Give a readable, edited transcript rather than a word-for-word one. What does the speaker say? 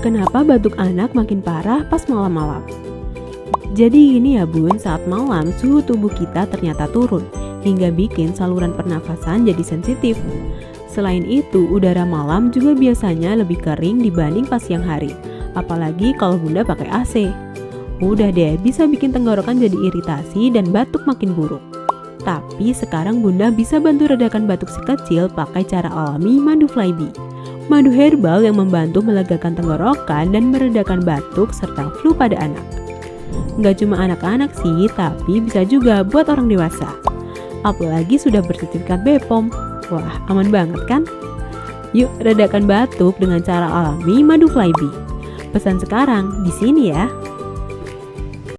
Kenapa batuk anak makin parah pas malam-malam? Jadi gini ya bun, saat malam suhu tubuh kita ternyata turun hingga bikin saluran pernafasan jadi sensitif. Selain itu, udara malam juga biasanya lebih kering dibanding pas siang hari, apalagi kalau bunda pakai AC. Udah deh, bisa bikin tenggorokan jadi iritasi dan batuk makin buruk. Tapi sekarang bunda bisa bantu redakan batuk si kecil pakai cara alami madu Flybi. Madu herbal yang membantu melegakan tenggorokan dan meredakan batuk serta flu pada anak. Nggak cuma anak-anak sih, tapi bisa juga buat orang dewasa. Apalagi sudah bersertifikat BPOM. Wah, aman banget kan? Yuk, redakan batuk dengan cara alami madu Flybi. Pesan sekarang di sini ya.